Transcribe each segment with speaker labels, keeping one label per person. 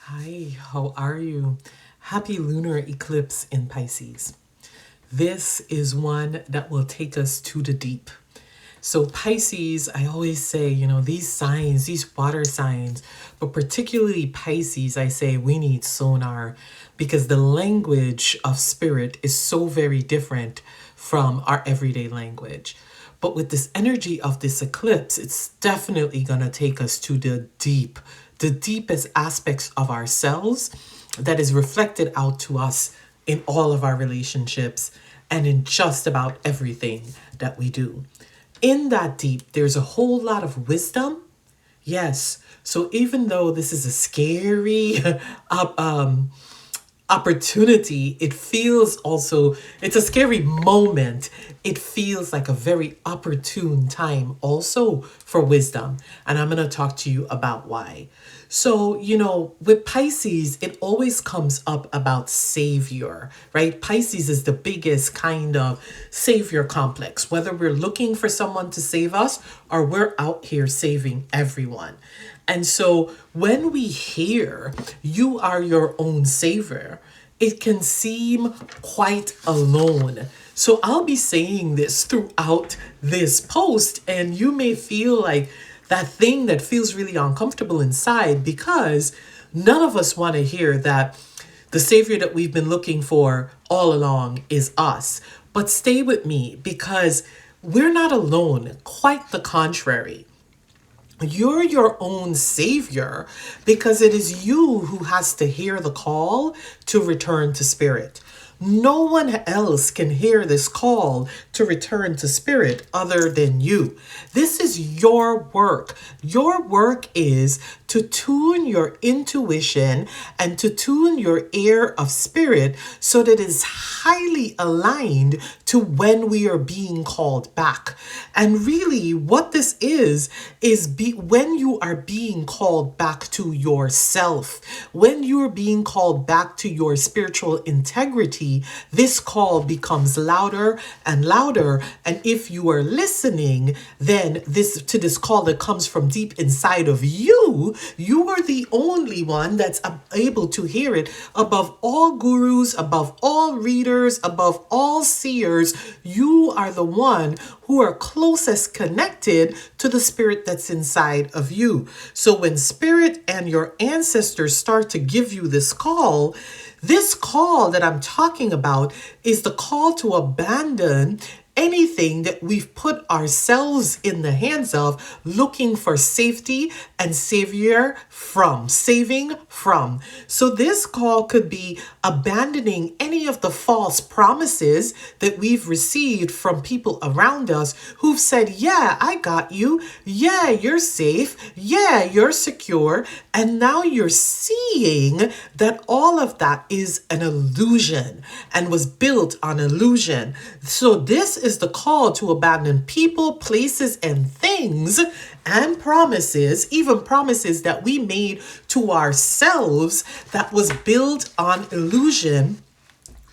Speaker 1: Hi, how are you? Happy lunar eclipse in Pisces. This is one that will take us to the deep. So, Pisces, I always say, these signs, these water signs, but particularly Pisces, I say we need sonar because the language of spirit is so very different from our everyday language. But with this energy of this eclipse, it's definitely going to take us to the deepest aspects of ourselves that is reflected out to us in all of our relationships and in just about everything that we do. In that deep, there's a whole lot of wisdom. Yes. So even though this is a scary opportunity, it feels also, it's a scary moment. It feels like a very opportune time also for wisdom. And I'm going to talk to you about why. So, with Pisces, it always comes up about savior, right? Pisces is the biggest kind of savior complex, whether we're looking for someone to save us or we're out here saving everyone. And so when we hear you are your own savior, it can seem quite alone. So I'll be saying this throughout this post, and you may feel like that thing that feels really uncomfortable inside because none of us want to hear that the savior that we've been looking for all along is us. But stay with me because we're not alone, quite the contrary. You're your own savior because it is you who has to hear the call to return to spirit. No one else can hear this call to return to spirit other than you. This is your work. Your work is to tune your intuition and to tune your ear of spirit so that it is highly aligned to when we are being called back. And really, what this is when you are being called back to yourself, when you are being called back to your spiritual integrity, this call becomes louder and louder. And if you are listening, then this call that comes from deep inside of you, you are the only one that's able to hear it above all gurus, above all readers, above all seers. You are the one who are closest connected to the spirit that's inside of you. So when spirit and your ancestors start to give you this call that I'm talking about is the call to abandon anything that we've put ourselves in the hands of, looking for safety and saving from. So this call could be abandoning any of the false promises that we've received from people around us who've said, yeah, I got you. Yeah, you're safe. Yeah, you're secure. And now you're seeing that all of that is an illusion and was built on illusion. So this is the call to abandon people, places, and things and promises, even promises that we made to ourselves that was built on illusion.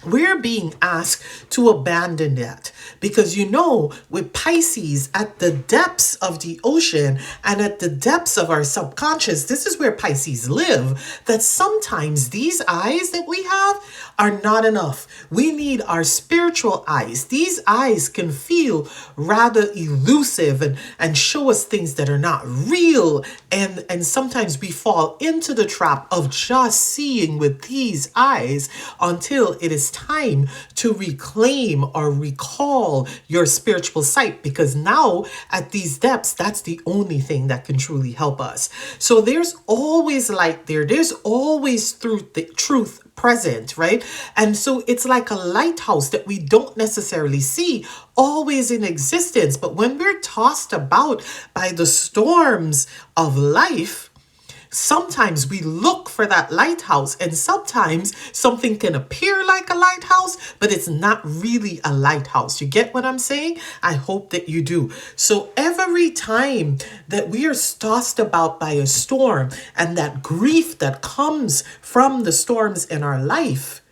Speaker 1: We're being asked to abandon that because with Pisces at the depths of the ocean and at the depths of our subconscious, this is where Pisces live, that sometimes these eyes that we have are not enough. We need our spiritual eyes. These eyes can feel rather elusive and show us things that are not real. And sometimes we fall into the trap of just seeing with these eyes until it is time to reclaim or recall your spiritual sight, because now at these depths, that's the only thing that can truly help us. So there's always light there. There's always truth present, right? And so it's like a lighthouse that we don't necessarily see always in existence. But when we're tossed about by the storms of life, sometimes we look for that lighthouse, and sometimes something can appear like a lighthouse, but it's not really a lighthouse. You get what I'm saying? I hope that you do. So every time that we are tossed about by a storm and that grief that comes from the storms in our life,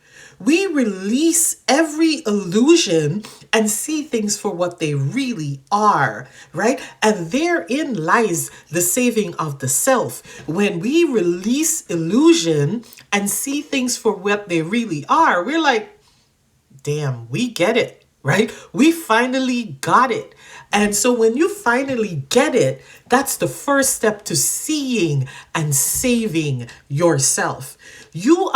Speaker 1: We release every illusion and see things for what they really are, right? And therein lies the saving of the self. When we release illusion and see things for what they really are, we're like, damn, we get it, right? We finally got it. And so when you finally get it, that's the first step to seeing and saving yourself. You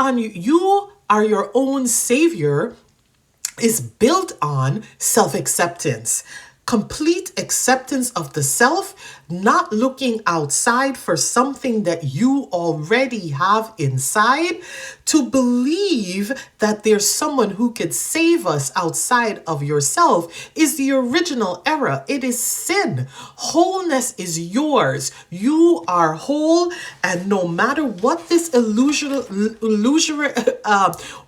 Speaker 1: are your own savior is built on self-acceptance. Complete acceptance of the self, not looking outside for something that you already have inside, to believe that there's someone who could save us outside of yourself is the original error. It is sin. Wholeness is yours. You are whole, and no matter what this illusory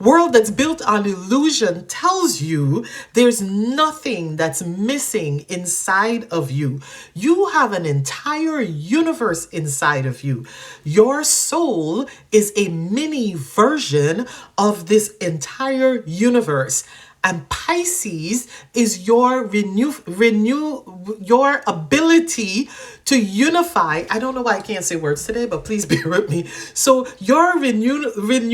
Speaker 1: world that's built on illusion tells you, there's nothing that's missing inside of you. You have an entire universe inside of you. Your soul is a mini version of this entire universe. And Pisces is your your ability to unify. I don't know why I can't say words today, but please bear with me. So your reuniting.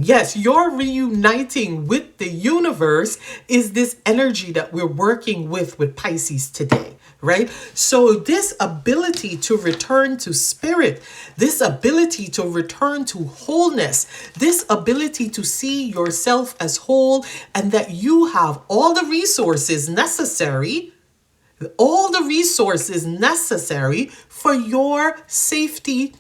Speaker 1: Yes, your reuniting with the universe is this energy that we're working with Pisces today. Right? So this ability to return to spirit, this ability to return to wholeness, this ability to see yourself as whole and that you have all the resources necessary for your safety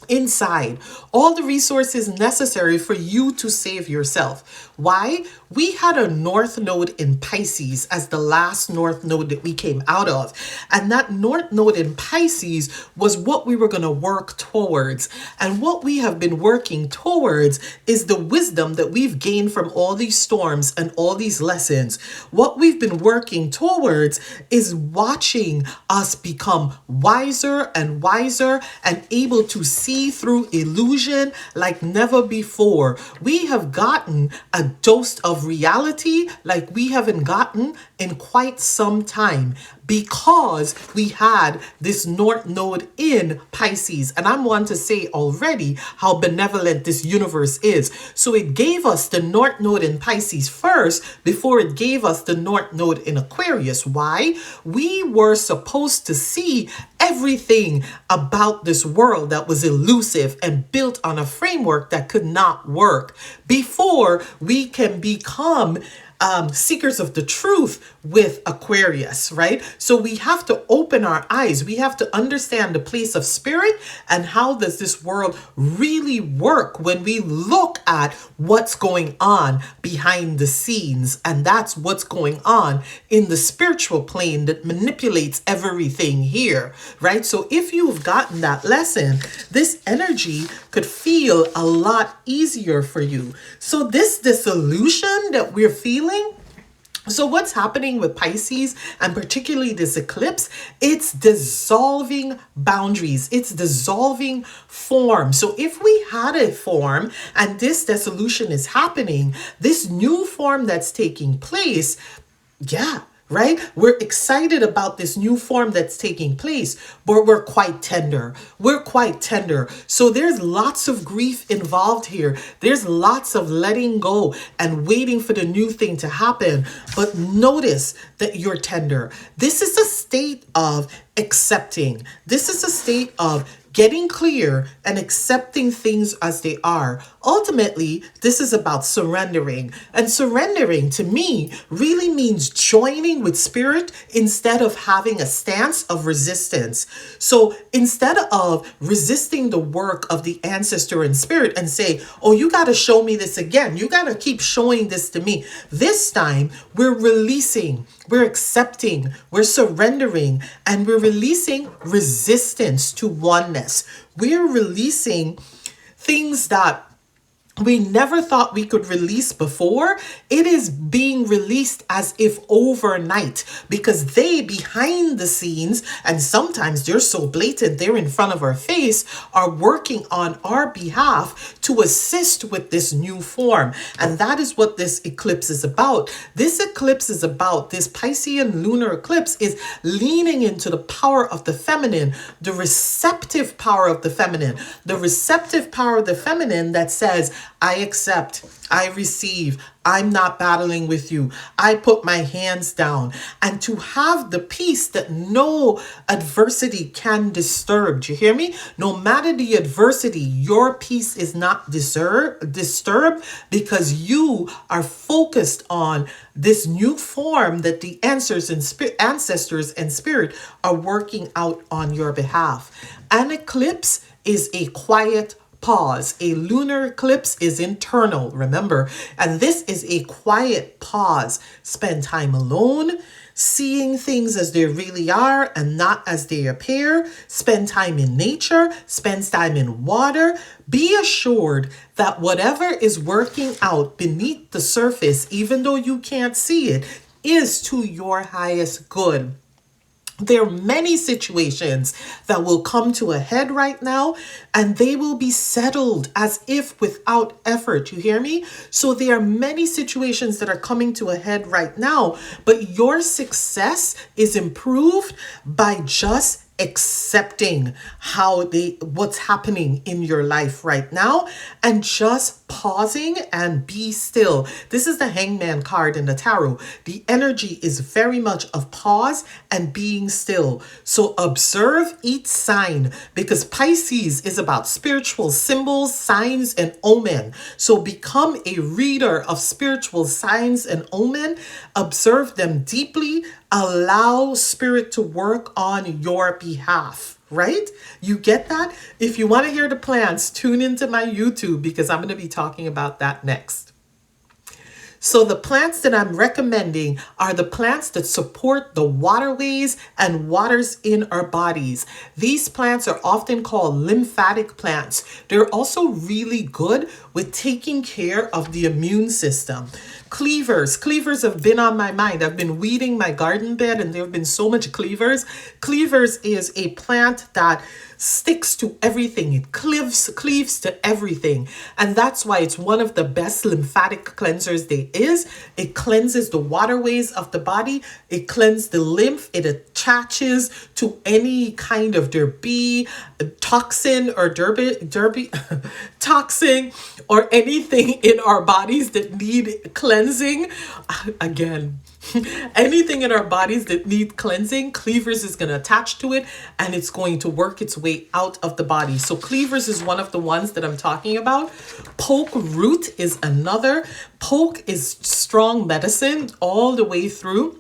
Speaker 1: inside, all the resources necessary for you to save yourself. Why? We had a north node in Pisces as the last north node that we came out of. And that north node in Pisces was what we were going to work towards. And what we have been working towards is the wisdom that we've gained from all these storms and all these lessons. What we've been working towards is watching us become wiser and wiser and able to see through illusion like never before. We have gotten a dose of reality like we haven't gotten in quite some time, because we had this north node in Pisces. And I'm one to say already how benevolent this universe is. So it gave us the north node in Pisces first before it gave us the north node in Aquarius. Why? We were supposed to see everything about this world that was elusive and built on a framework that could not work before we can become seekers of the truth with Aquarius, right? So we have to open our eyes. We have to understand the place of spirit and how does this world really work when we look at what's going on behind the scenes. And that's what's going on in the spiritual plane that manipulates everything here, right? So if you've gotten that lesson, this energy could feel a lot easier for you. So this dissolution that we're feeling, so what's happening with Pisces and particularly this eclipse, it's dissolving boundaries. It's dissolving form. So if we had a form and this dissolution is happening, this new form that's taking place, yeah, right? We're excited about this new form that's taking place, but we're quite tender. We're quite tender. So there's lots of grief involved here. There's lots of letting go and waiting for the new thing to happen. But notice that you're tender. This is a state of accepting. This is a state of getting clear and accepting things as they are. Ultimately, this is about surrendering. And surrendering to me really means joining with spirit instead of having a stance of resistance. So instead of resisting the work of the ancestor in spirit and say, oh, you got to show me this again. You got to keep showing this to me. This time we're releasing, we're accepting, we're surrendering, and we're releasing resistance to oneness. We're releasing things that we never thought we could release before, it is being released as if overnight, because they behind the scenes, and sometimes they're so blatant, they're in front of our face, are working on our behalf to assist with this new form. And that is what this eclipse is about. This eclipse is about, this Piscean lunar eclipse is leaning into the power of the feminine, the receptive power of the feminine, the receptive power of the feminine that says, I accept, I receive, I'm not battling with you, I put my hands down. And to have the peace that no adversity can disturb. Do you hear me? No matter the adversity, your peace is not disturbed, because you are focused on this new form that the ancestors and spirit are working out on your behalf. An eclipse is a quiet pause. A lunar eclipse is internal, remember, and this is a quiet pause. Spend time alone, seeing things as they really are and not as they appear. Spend time in nature, spend time in water. Be assured that whatever is working out beneath the surface, even though you can't see it, is to your highest good. There are many situations that will come to a head right now, and they will be settled as if without effort. You hear me? So there are many situations that are coming to a head right now, but your success is improved by just accepting what's happening in your life right now, and just pausing and be still. This is the Hangman card in the tarot. The energy is very much of pause and being still. So observe each sign, because Pisces is about spiritual symbols, signs, and omen. So become a reader of spiritual signs and omen. Observe them deeply. Allow spirit to work on your behalf, right? You get that? If you want to hear the plans, tune into my YouTube, because I'm going to be talking about that next. So the plants that I'm recommending are the plants that support the waterways and waters in our bodies. These plants are often called lymphatic plants. They're also really good with taking care of the immune system. Cleavers have been on my mind. I've been weeding my garden bed and there have been so much cleavers. Cleavers is a plant that sticks to everything. It cleaves to everything. And that's why it's one of the best lymphatic cleansers there is. It cleanses the waterways of the body. It cleanses the lymph. It attaches to any kind of toxin or toxin or anything in our bodies that need cleansing. Again, anything in our bodies that need cleansing, cleavers is going to attach to it and it's going to work its way out of the body. So cleavers is one of the ones that I'm talking about. Poke root is another. Poke is strong medicine all the way through.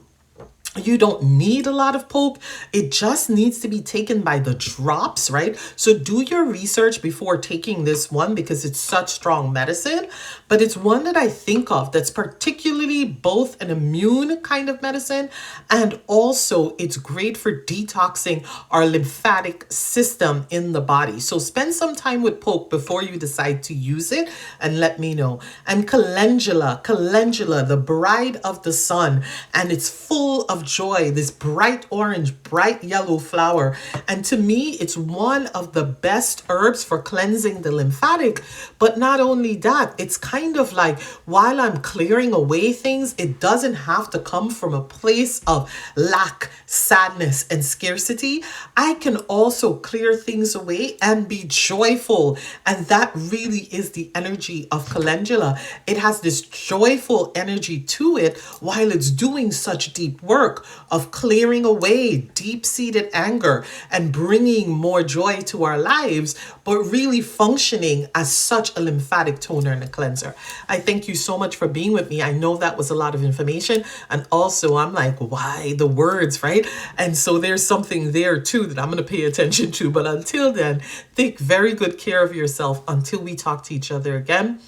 Speaker 1: You don't need a lot of poke. It just needs to be taken by the drops, right? So do your research before taking this one, because it's such strong medicine. But it's one that I think of that's particularly both an immune kind of medicine, and also it's great for detoxing our lymphatic system in the body. So spend some time with poke before you decide to use it and let me know. And calendula, the bride of the sun, and it's full of joy, this bright orange, bright yellow flower. And to me, it's one of the best herbs for cleansing the lymphatic. But not only that, it's kind of like, while I'm clearing away things, it doesn't have to come from a place of lack, sadness, and scarcity. I can also clear things away and be joyful. And that really is the energy of calendula. It has this joyful energy to it while it's doing such deep work of clearing away deep-seated anger and bringing more joy to our lives, but really functioning as such a lymphatic toner and a cleanser. I thank you so much for being with me. I know that was a lot of information, and also I'm like, why the words, right? And so there's something there too that I'm going to pay attention to. But until then, take very good care of yourself until we talk to each other again.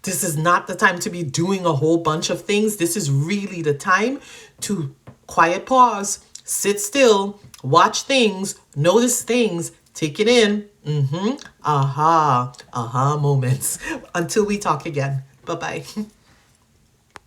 Speaker 1: This is not the time to be doing a whole bunch of things. This is really the time to quiet pause, sit still, watch things, notice things, Take it in. Aha moments. Until we talk again. Bye bye.